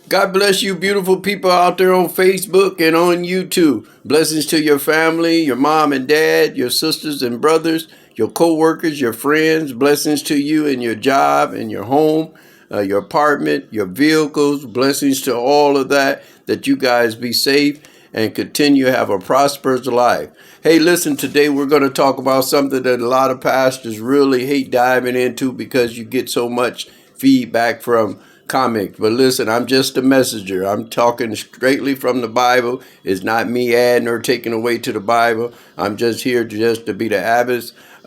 God bless you, beautiful people out there on Facebook and on YouTube. Blessings to your family, your mom and dad, your sisters and brothers, your co-workers, your friends. Blessings to you in your job, in your home, your apartment, your vehicles. Blessings to all of that, that you guys be safe and continue to have a prosperous life. Hey, listen, today we're going to talk about something that a lot of pastors really hate diving into because you get so much feedback from comics. But listen, I'm just a messenger. I'm talking straightly from the Bible. It's not me adding or taking away to the Bible. I'm just here just to be the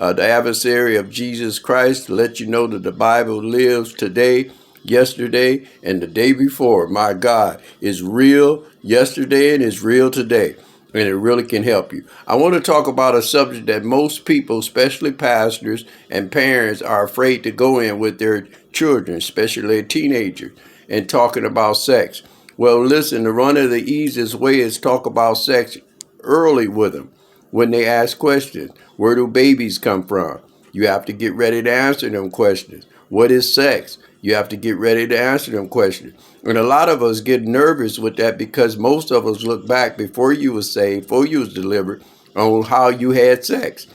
adversary of Jesus Christ, to let you know that the Bible lives today, yesterday, and the day before. My God, is real yesterday and is real today. And it really can help you. I want to talk about a subject that most people, especially pastors and parents, are afraid to go in with their children, especially teenagers, and talking about sex. Well, listen, one of the easiest way is talk about sex early with them when they ask questions. Where do babies come from? You have to get ready to answer them questions. What is sex? You have to get ready to answer them questions. And a lot of us get nervous with that because most of us look back before you was saved, before you was delivered, on how you had sex.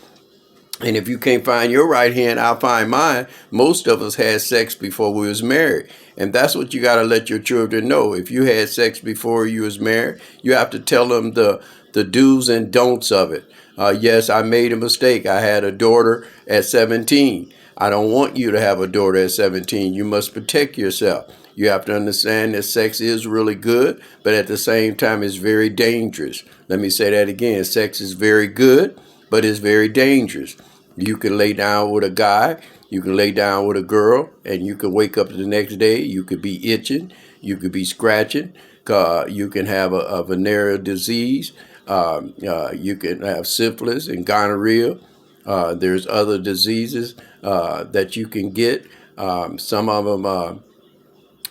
And if you can't find your right hand, I'll find mine. Most of us had sex before we was married. And that's what you got to let your children know. If you had sex before you was married, you have to tell them the do's and don'ts of it. Yes, I made a mistake. I had a daughter at 17. I don't want you to have a daughter at 17. You must protect yourself. You have to understand that sex is really good, but at the same time, it's very dangerous. Let me say that again. Sex is very good, but it's very dangerous. You can lay down with a guy, you can lay down with a girl, and you can wake up the next day. You could be itching, you could be scratching, you can have a venereal disease, you can have syphilis and gonorrhea. There's other diseases that you can get. Some of them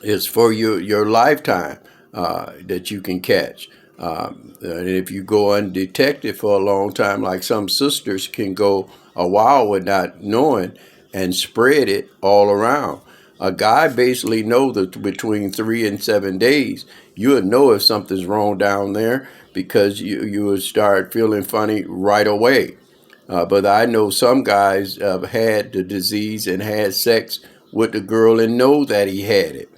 is for your lifetime that you can catch. And if you go undetected for a long time, like some sisters can go a while without knowing and spread it all around. A guy basically knows that between 3 and 7 days, you would know if something's wrong down there because you would start feeling funny right away. But I know some guys had the disease and had sex with the girl and know that he had it.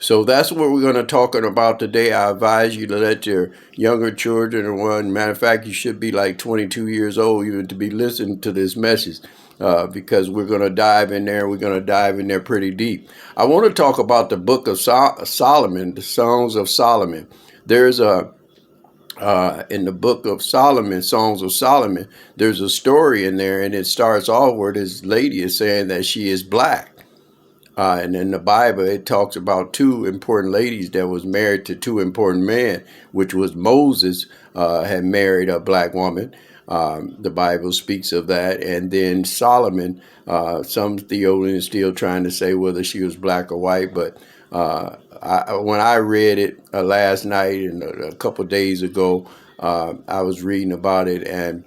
So that's what we're going to talk about today. I advise you to let your younger children, or one matter of fact, you should be like 22 years old even to be listening to this message, because we're going to dive in there. We're going to dive in there pretty deep. I want to talk about the book of Solomon, the Songs of Solomon. There's a in the book of Solomon, Songs of Solomon, there's a story in there, and it starts off where this lady is saying that she is black. And in the Bible, it talks about two important ladies that was married to two important men, which was Moses had married a black woman. The Bible speaks of that. And then Solomon, some theologians still trying to say whether she was black or white. But when I read it last night and a couple of days ago, I was reading about it. And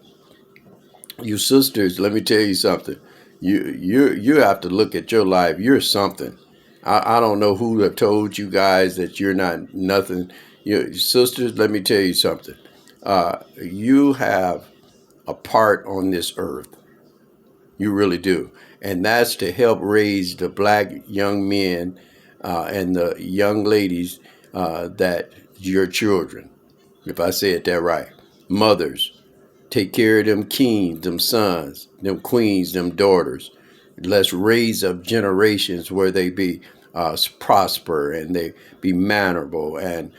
you sisters, let me tell you something. You have to look at your life. You're something. I don't know who have told you guys that you're not nothing. Sisters, let me tell you something. You have a part on this earth. You really do. And that's to help raise the black young men and the young ladies that your children, if I say it that right. Mothers, take care of them kings, them sons, them queens, them daughters. Let's raise up generations where they be prosper and they be mannerable and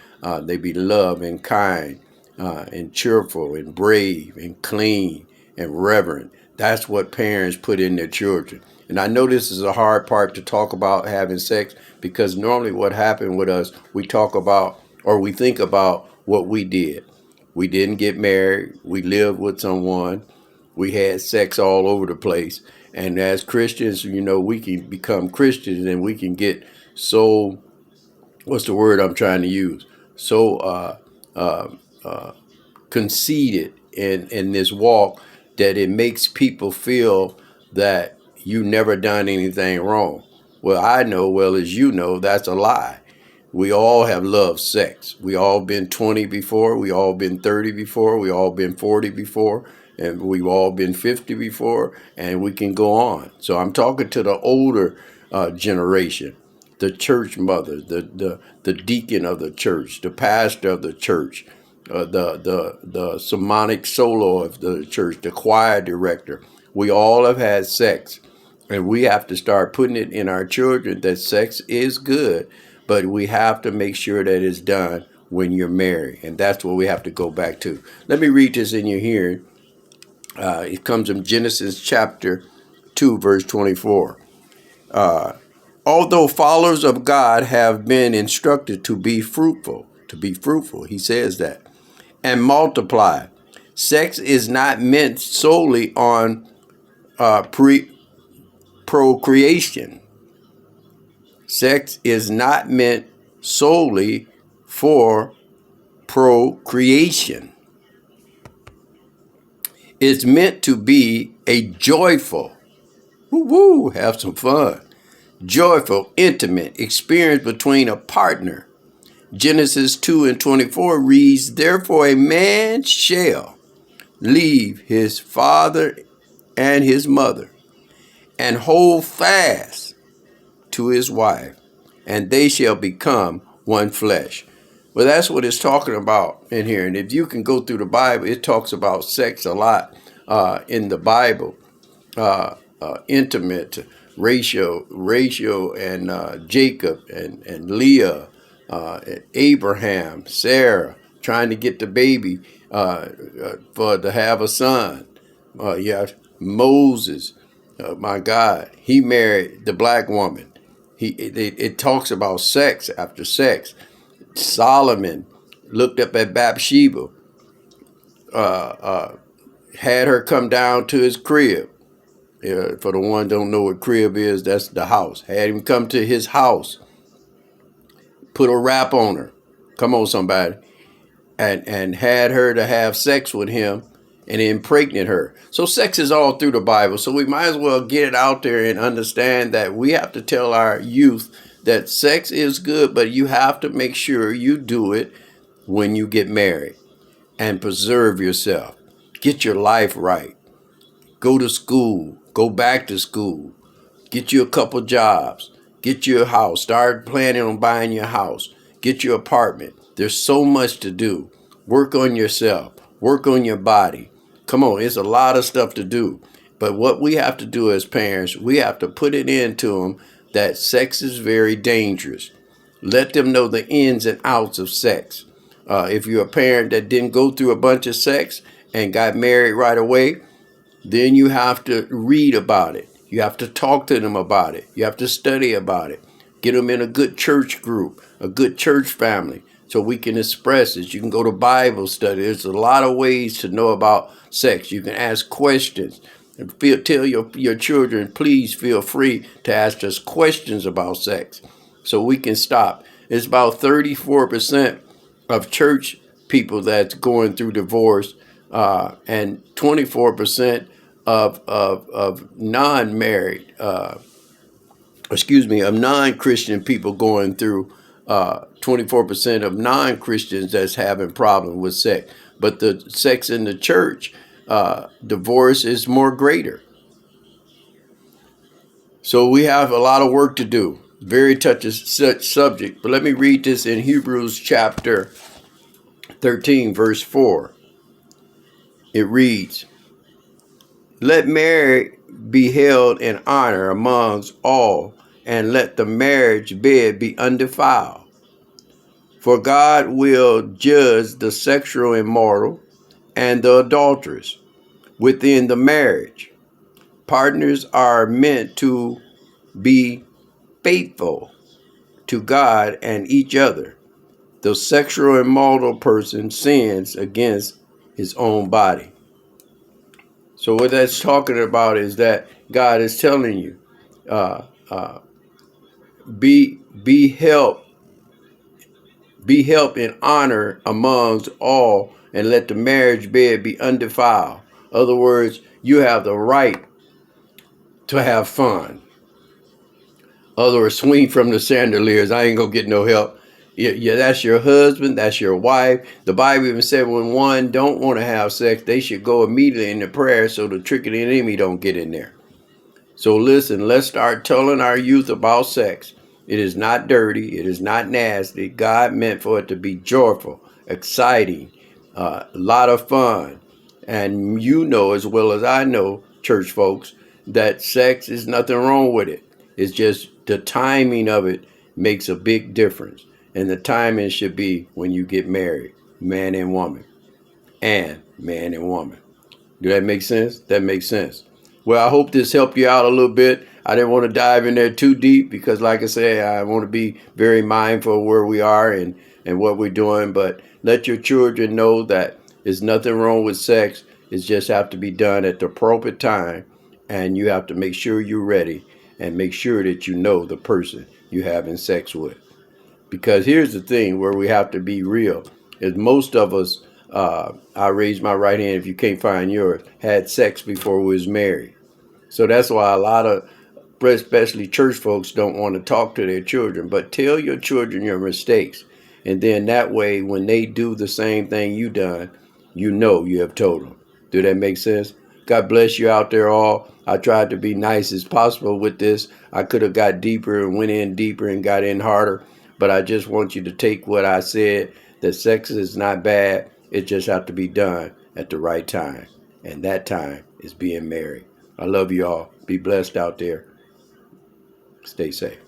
they be loved and kind and cheerful and brave and clean and reverent. That's what parents put in their children. And I know this is a hard part to talk about having sex because normally what happened with us, we talk about or we think about what we did. We didn't get married. We lived with someone. We had sex all over the place. And as Christians, we can become Christians and we can get so, what's the word I'm trying to use? So conceited in this walk that it makes people feel that you never done anything wrong. Well, I know, well as you know, that's a lie. We all have loved sex. We all been 20 before. We all been 30 before. We all been 40 before. And we've all been 50 before. And we can go on. So I'm talking to the older generation, the church mother, the deacon of the church, the pastor of the church, the sermonic solo of the church, the choir director. We all have had sex. And we have to start putting it in our children that sex is good, but we have to make sure that it's done when you're married. And that's what we have to go back to. Let me read this in your hearing. It comes from Genesis chapter 2, verse 24. Although followers of God have been instructed to be fruitful, he says that, and multiply. Sex is not meant solely on procreation. Sex is not meant solely for procreation. It's meant to be a joyful, have some fun, joyful, intimate experience between a partner. Genesis 2 and 24 reads, therefore a man shall leave his father and his mother and hold fast to his wife, and they shall become one flesh. Well, that's what it's talking about in here. And if you can go through the Bible, it talks about sex a lot in the Bible. Intimate, Rachel and Jacob and Leah, and Abraham, Sarah, trying to get the baby to have a son. Moses, my God, he married the black woman. It talks about sex after sex. Solomon looked up at Bathsheba, had her come down to his crib. For the one don't know what crib is, that's the house. Had him come to his house, put a wrap on her. Come on, somebody. And had her to have sex with him and impregnate her. So sex is all through the Bible. So we might as well get it out there and understand that we have to tell our youth that sex is good, but you have to make sure you do it when you get married and preserve yourself. Get your life right. Go to school. Go back to school. Get you a couple jobs. Get you a house. Start planning on buying your house. Get your apartment. There's so much to do. Work on yourself. Work on your body. Come on, it's a lot of stuff to do. But what we have to do as parents, we have to put it into them that sex is very dangerous. Let them know the ins and outs of sex. If you're a parent that didn't go through a bunch of sex and got married right away, then you have to read about it. You have to talk to them about it. You have to study about it. Get them in a good church group, a good church family, so we can express it. You can go to Bible study. There's a lot of ways to know about sex. You can ask questions. And tell your children, please feel free to ask us questions about sex so we can stop. It's about 34% of church people that's going through divorce, and 24% of non-married, of non-Christian people going through, 24% of non-Christians that's having problems with sex. But the sex in the church, divorce is more greater. So we have a lot of work to do. Very touchy subject. But let me read this in Hebrews chapter 13, verse 4. It reads, let marriage be held in honor amongst all, and let the marriage bed be undefiled. For God will judge the sexual immoral and the adulterous within the marriage. Partners are meant to be faithful to God and each other. The sexual immoral person sins against his own body. So what that's talking about is that God is telling you, be helped in honor amongst all, and let the marriage bed be undefiled. In other words, you have the right to have fun. In other words, swing from the chandeliers. I ain't gonna get no help. Yeah, that's your husband, that's your wife. The Bible even said when one don't want to have sex, they should go immediately into prayer so the trick of the enemy don't get in there. So listen, let's start telling our youth about sex. It is not dirty. It is not nasty. God meant for it to be joyful, exciting, a lot of fun. And you know as well as I know, church folks, that sex is nothing wrong with it. It's just the timing of it makes a big difference. And the timing should be when you get married, man and woman, and man and woman. Do that make sense? That makes sense. Well, I hope this helped you out a little bit. I didn't want to dive in there too deep because, like I say, I want to be very mindful of where we are and what we're doing. But let your children know that there's nothing wrong with sex. It just have to be done at the appropriate time. And you have to make sure you're ready and make sure that you know the person you're having sex with. Because here's the thing where we have to be real is most of us, I raise my right hand if you can't find yours, had sex before we was married. So that's why a lot of, especially church folks, don't want to talk to their children. But tell your children your mistakes. And then that way, when they do the same thing you done, you know you have told them. Do that make sense? God bless you out there all. I tried to be nice as possible with this. I could have got deeper and went in deeper and got in harder. But I just want you to take what I said, that sex is not bad. It just have to be done at the right time. And that time is being married. I love you all. Be blessed out there. Stay safe.